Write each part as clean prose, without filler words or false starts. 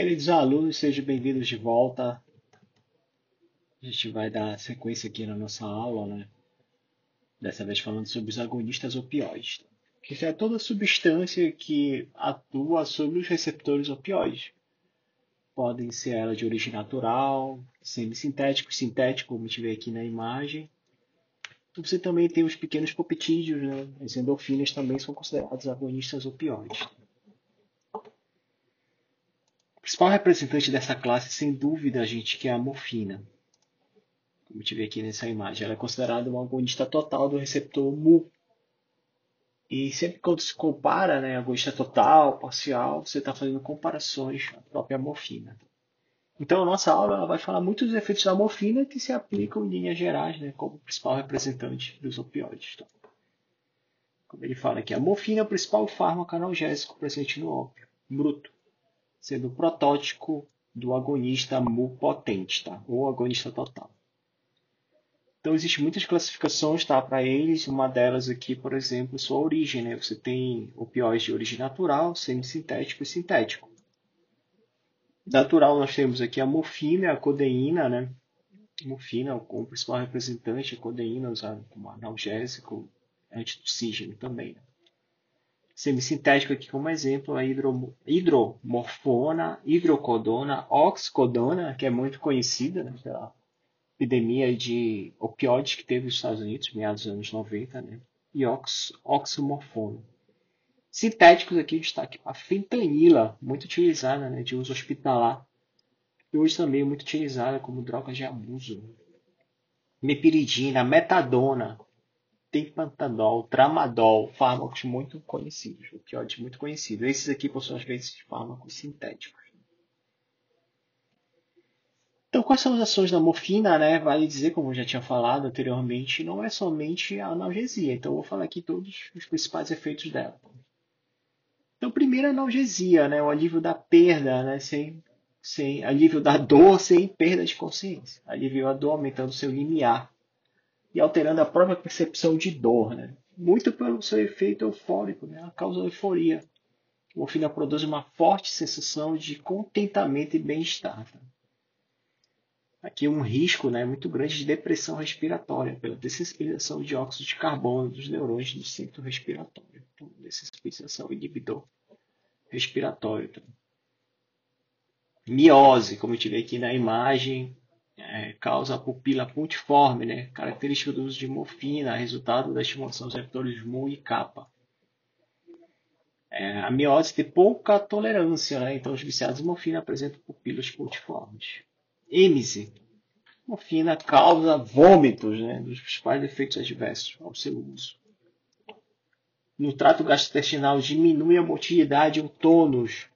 Queridos alunos, sejam bem-vindos de volta. A gente vai dar sequência aqui na nossa aula, né? Dessa vez falando sobre os agonistas opioides, que é toda substância que atua sobre os receptores opioides. Podem ser ela de origem natural, semissintético, sintético, como a gente vê aqui na imagem. Você também tem os pequenos peptídeos, né? As endorfinas também são considerados agonistas opioides. O principal representante dessa classe, sem dúvida, gente, que é a morfina. Como a gente vê aqui nessa imagem, ela é considerada um agonista total do receptor mu. E sempre quando se compara, né, agonista total, parcial, você está fazendo comparações à própria morfina. Então, a nossa aula ela vai falar muito dos efeitos da morfina que se aplicam em linhas gerais, né, como principal representante dos opioides. Então, como ele fala aqui, a morfina é o principal fármaco analgésico presente no ópio bruto, sendo o protótipo do agonista mu potente, tá? Ou agonista total. Então, existem muitas classificações, tá, para eles. Uma delas aqui, por exemplo, sua origem, né? Você tem opioides de origem natural, semissintético e sintético. Natural, nós temos aqui a morfina, a codeína, né? Morfina, como principal representante, a codeína usada como analgésico, antitussígeno também, né? Semissintético aqui como exemplo, a hidromorfona, hidrocodona, oxicodona, que é muito conhecida, né, pela epidemia de opioides que teve nos Estados Unidos, meados dos anos 90, né? E oximorfona. Sintéticos aqui, destaque a fentanila, muito utilizada, né, de uso hospitalar, e hoje também muito utilizada como droga de abuso. Mepiridina, metadona, tempantadol, tramadol, fármacos muito conhecidos, opioides muito conhecidos. Esses aqui, por suas vezes, fármacos sintéticos. Então, quais são as ações da morfina, né? Vale dizer, como eu já tinha falado anteriormente, não é somente a analgesia. Então, eu vou falar aqui todos os principais efeitos dela. Então, primeiro a analgesia, né? O alívio da perda, né? Sem alívio da dor sem perda de consciência. Alívio a dor aumentando seu limiar e alterando a própria percepção de dor, né? Muito pelo seu efeito eufórico, né? Ela causa euforia. A morfina produz uma forte sensação de contentamento e bem-estar. Tá? Aqui um risco, né, muito grande de depressão respiratória, pela dessensibilização de óxido de carbono dos neurônios do centro respiratório. Então, dessensibilização inibidor respiratório. Então. Miose, como a gente vê aqui na imagem, causa a pupila pontiforme, né, característica do uso de morfina, resultado da estimulação dos receptores mu e kappa. A miose tem pouca tolerância, né, então os viciados em morfina apresentam pupilas pontiformes. Êmise. Morfina causa vômitos, né, dos principais efeitos adversos ao seu uso. No trato gastrointestinal, diminui a motilidade e o tônus,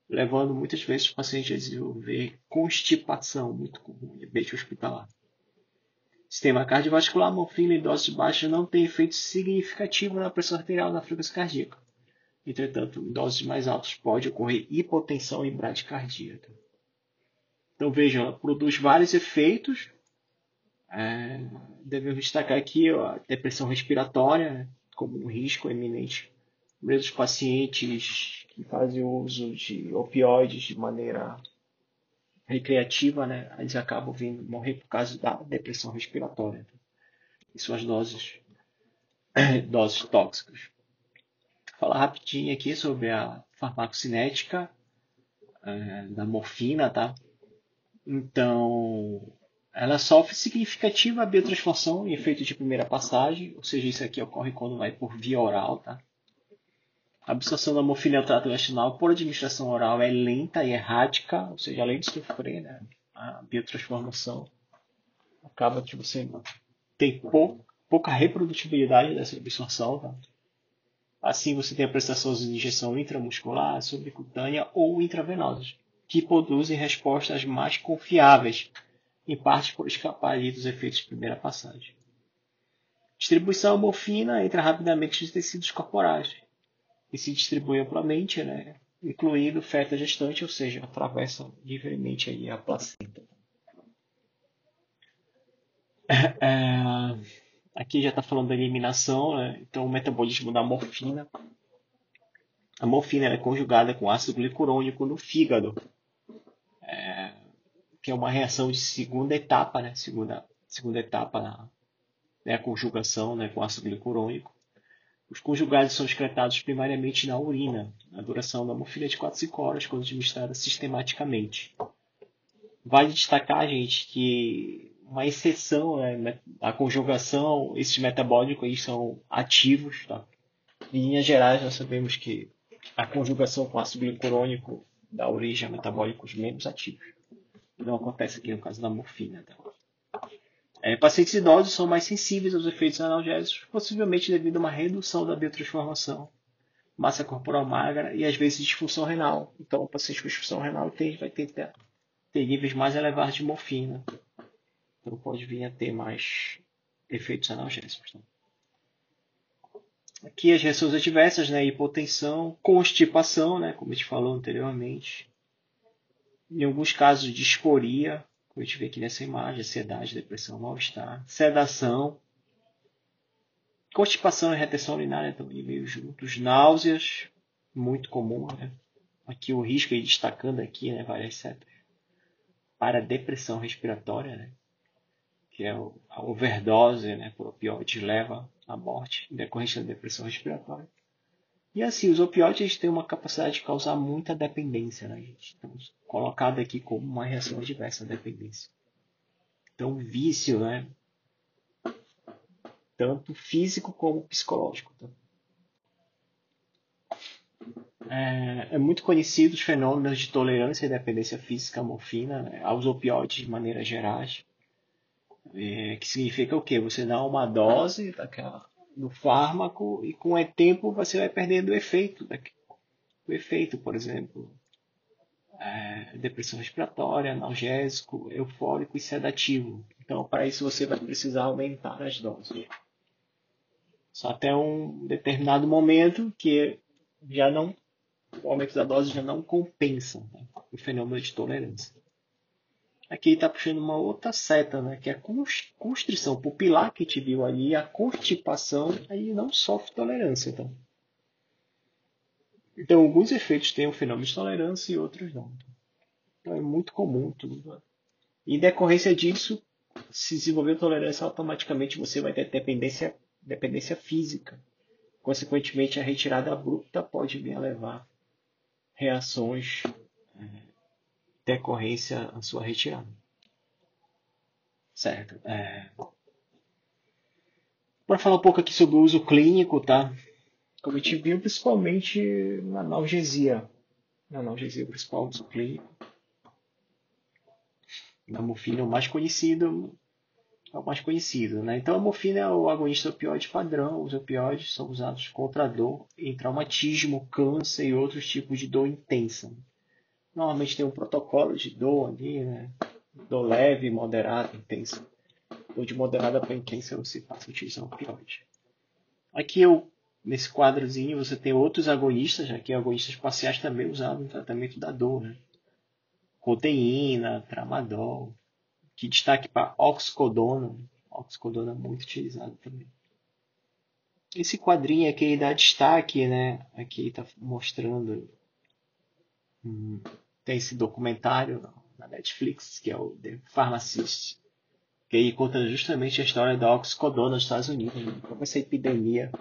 levando muitas vezes o paciente a desenvolver constipação, muito comum em ambiente hospitalar. Sistema cardiovascular, morfina em doses baixas não tem efeito significativo na pressão arterial e na frequência cardíaca. Entretanto, em doses mais altas pode ocorrer hipotensão e bradicardia. Então, vejam, ela produz vários efeitos. Devemos destacar aqui a depressão respiratória como um risco eminente. Os pacientes que fazem uso de opioides de maneira recreativa, né, eles acabam vindo morrer por causa da depressão respiratória e suas doses tóxicas. Vou falar rapidinho aqui sobre a farmacocinética da morfina, tá? Então, ela sofre significativa biotransformação em efeito de primeira passagem, ou seja, isso aqui ocorre quando vai por via oral, tá? A absorção da morfina no trato intestinal por administração oral é lenta e errática, ou seja, além de sofrer, né, a biotransformação, acaba que você tem pouca reprodutibilidade dessa absorção, tá? Assim, você tem a prestação de injeção intramuscular, subcutânea ou intravenosa, que produzem respostas mais confiáveis, em parte por escapar ali dos efeitos de primeira passagem. Distribuição morfina entra rapidamente nos tecidos corporais e se distribui amplamente, né, incluindo o feto gestante, ou seja, atravessa livremente aí a placenta. Aqui já está falando da eliminação, né? Então o metabolismo da morfina. A morfina é conjugada com ácido glicurônico no fígado que é uma reação de segunda etapa, né? Segunda etapa né, a conjugação, né, com ácido glicurônico. Os conjugados são excretados primariamente na urina. A duração da morfina é de 4 a 5 horas, quando administrada sistematicamente. Vale destacar, gente, que uma exceção, né, a conjugação, esses metabólicos aí são ativos. Tá? Em linhas gerais, nós sabemos que a conjugação com ácido glicurônico dá origem a metabólicos menos ativos. Não acontece aqui no caso da morfina. Tá? Pacientes idosos são mais sensíveis aos efeitos analgésicos, possivelmente devido a uma redução da biotransformação, massa corporal magra e às vezes disfunção renal. Então, o paciente com disfunção renal vai ter níveis mais elevados de morfina. Então, pode vir a ter mais efeitos analgésicos. Tá? Aqui as reações adversas, né? Hipotensão, constipação, né? Como a gente falou anteriormente. Em alguns casos, disforia, como a gente vê aqui nessa imagem, ansiedade, depressão, mal-estar, sedação, constipação e retenção urinária também meio juntos, náuseas, muito comum, né? Aqui o risco, destacando aqui, né, várias setas, para depressão respiratória, né? Que é a overdose, né, por opioides leva à morte em decorrência da depressão respiratória. E assim, os opioides têm uma capacidade de causar muita dependência, né, gente? Então, colocado aqui como uma reação adversa à dependência. Então, vício, né? Tanto físico como psicológico. Tá? É muito conhecido os fenômenos de tolerância e dependência física à morfina, né, aos opioides de maneira geral. Que significa o quê? Você dá uma dose do fármaco e com o tempo você vai perdendo o efeito. O efeito, por exemplo, depressão respiratória, analgésico, eufórico e sedativo. Então, para isso você vai precisar aumentar as doses. Só até um determinado momento que o aumento da dose já não compensa, né, o fenômeno de tolerância. Aqui está puxando uma outra seta, né, que é a constrição pupilar que a gente viu ali, a constipação, aí não sofre tolerância. Então alguns efeitos têm o fenômeno de tolerância e outros não. Então é muito comum tudo. E em decorrência disso, se desenvolver tolerância, automaticamente você vai ter dependência física. Consequentemente, a retirada abrupta pode vir a levar reações decorrência à sua retirada. Certo. Para falar um pouco aqui sobre o uso clínico, tá? Como a gente viu, principalmente na analgesia. Na analgesia, o principal uso clínico. A morfina é o mais conhecido, né? Então, a morfina é o agonista opioide padrão. Os opioides são usados contra a dor em traumatismo, câncer e outros tipos de dor intensa. Normalmente tem um protocolo de dor ali, né? Dor leve, moderada, intensa. Dor de moderada para intensa você passa a utilizar opioide. Aqui nesse quadrozinho você tem outros agonistas, aqui agonistas parciais também usados no tratamento da dor, né? Codeína, tramadol, que destaque para oxicodona. Oxicodona é muito utilizado também. Esse quadrinho aqui dá destaque, né? Aqui está mostrando tem esse documentário na Netflix, que é o The Pharmacist, que aí conta justamente a história da oxicodona nos Estados Unidos, né? Como essa epidemia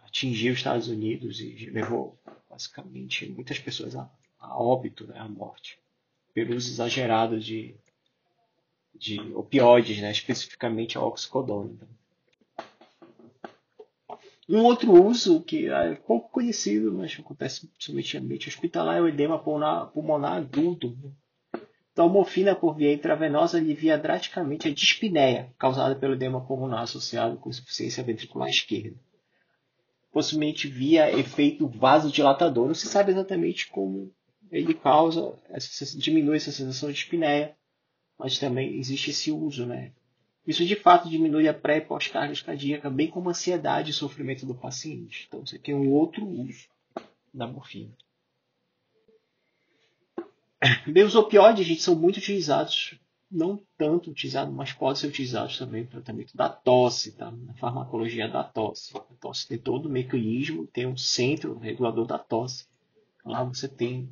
atingiu os Estados Unidos e levou basicamente muitas pessoas a óbito, né? A morte, pelo uso exagerado de opioides, né? Especificamente a oxicodona. Um outro uso que é pouco conhecido, mas acontece principalmente em ambiente hospitalar, é o edema pulmonar agudo. Então, a morfina por via intravenosa alivia drasticamente a dispneia causada pelo edema pulmonar associado com insuficiência ventricular esquerda. Possivelmente via efeito vasodilatador. Não se sabe exatamente como ele causa, diminui essa sensação de dispneia, mas também existe esse uso, né? Isso de fato diminui a pré- e pós-carga cardíaca, bem como a ansiedade e sofrimento do paciente. Então, isso aqui é um outro uso da morfina. Bem, os opioides, gente, são muito utilizados, não tanto utilizados, mas podem ser utilizados também no tratamento da tosse, tá? Na farmacologia da tosse. A tosse tem todo o mecanismo, tem um centro regulador da tosse. Lá você tem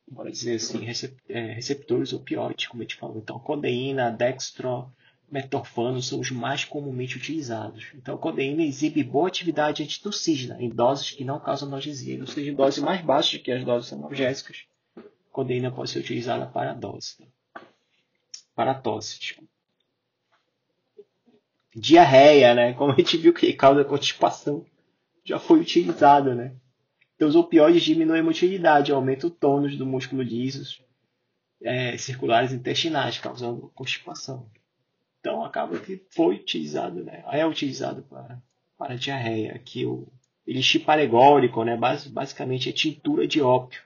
bora dizer assim, receptores opioides, como a gente falou. Então, codeína, dextro, metorfano são os mais comumente utilizados. Então, a codeína exibe boa atividade antitussígena em doses que não causam analgesia, ou seja, em doses mais baixas que as doses analgésicas. A codeína pode ser utilizada para dose, para tosse. Tipo. Diarreia, né? Como a gente viu que causa constipação, já foi utilizado, né? Então, os opioides diminuem a motilidade, aumentam o tônus do músculo liso, circulares intestinais, causando constipação. Então, acaba que foi utilizado, né? É utilizado para diarreia. Aqui o elixir paregórico, né? Basicamente é tintura de ópio,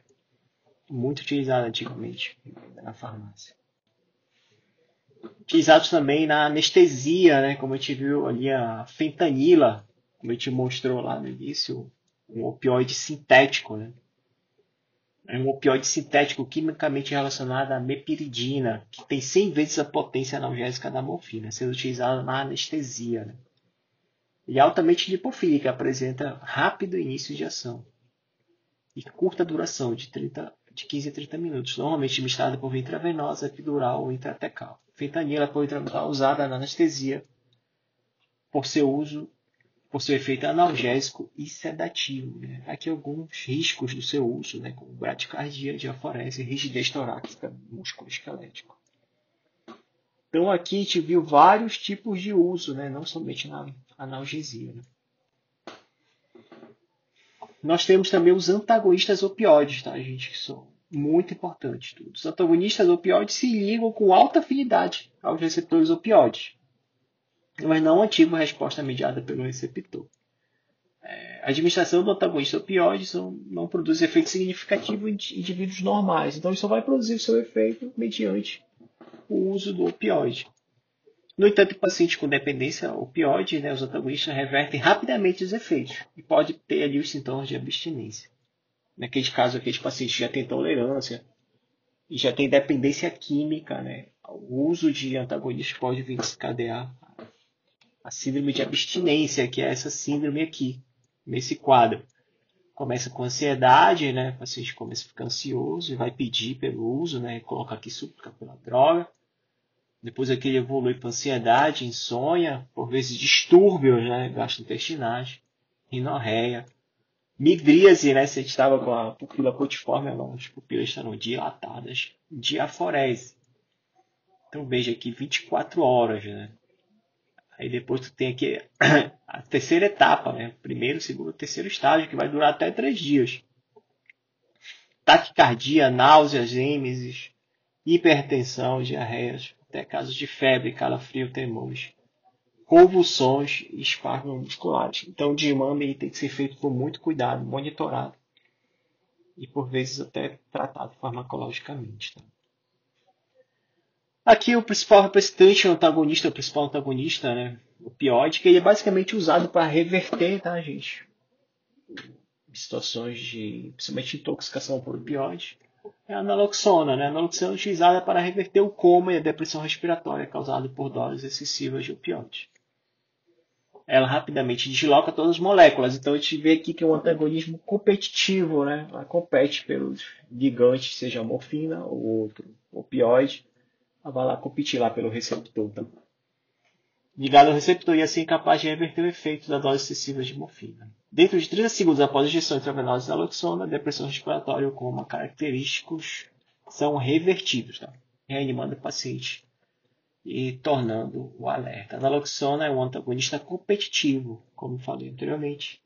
muito utilizado antigamente na farmácia. Utilizados também na anestesia, né? Como a gente viu ali a fentanila, como a gente mostrou lá no início, um opioide sintético, né? É um opioide sintético quimicamente relacionado à mepiridina, que tem 100 vezes a potência analgésica da morfina, sendo utilizado na anestesia. Né? Ele é altamente lipofílico, apresenta rápido início de ação e curta duração, de 15 a 30 minutos, normalmente administrada por via intravenosa, epidural ou intratecal. Fentanila pode estar usada na anestesia por seu efeito analgésico e sedativo. Né? Aqui alguns riscos do seu uso, né? como bradicardia, diaforese, rigidez torácica, músculo esquelético. Então aqui a gente viu vários tipos de uso, né? não somente na analgesia. Né? Nós temos também os antagonistas opioides, tá, gente? Que são muito importantes. Os antagonistas opioides se ligam com alta afinidade aos receptores opioides, mas não ativam a resposta mediada pelo receptor. A administração do antagonista opioide não produz efeito significativo em indivíduos normais. Então, isso só vai produzir o seu efeito mediante o uso do opioide. No entanto, em pacientes com dependência opioide, né, os antagonistas revertem rapidamente os efeitos e pode ter ali os sintomas de abstinência. Naquele caso, aqueles pacientes que já têm tolerância e já têm dependência química, né, o uso de antagonistas pode vir desencadear a síndrome de abstinência, que é essa síndrome aqui, nesse quadro. Começa com ansiedade, né? O paciente começa a ficar ansioso e vai pedir pelo uso, né? Coloca aqui súplica pela droga. Depois aquele evolui para ansiedade, insônia, por vezes distúrbios, né? Gastrointestinais, rinorreia, midríase, né? Se a gente estava com a pupila pontiforme, as pupilas estarão dilatadas, diaforese. Então veja aqui 24 horas, né? Aí depois tu tem aqui a terceira etapa, né? Primeiro, segundo, terceiro estágio, que vai durar até 3 dias. Taquicardia, náuseas, êmesis, hipertensão, diarreias, até casos de febre, calafrio, tremores, convulsões e espasmos musculares. Então o desmame tem que ser feito com muito cuidado, monitorado e por vezes até tratado farmacologicamente. Tá? Aqui o principal representante, o principal antagonista, né, o opioide, que ele é basicamente usado para reverter, tá, gente? Situações de, principalmente intoxicação por opioide. É a naloxona, né? A naloxona é utilizada para reverter o coma e a depressão respiratória causada por doses excessivas de opioide. Ela rapidamente desloca todas as moléculas, então a gente vê aqui que é um antagonismo competitivo, né? Ela compete pelos gigantes, seja a morfina ou outro opioide. Ela vai lá competir lá pelo receptor também. Ligado ao receptor e assim capaz de reverter o efeito da dose excessiva de morfina. Dentro de 30 segundos após a injeção intravenosa de naloxona, a depressão respiratória e o coma característicos são revertidos, tá? Reanimando o paciente e tornando o alerta. A naloxona é um antagonista competitivo, como falei anteriormente,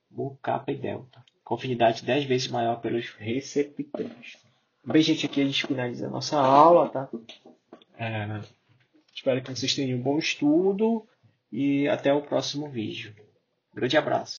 Mu, kappa e delta, com afinidade 10 vezes maior pelos receptores. Bem, gente, aqui a gente finaliza a nossa aula, tá? Espero que vocês tenham um bom estudo e até o próximo vídeo. Grande abraço.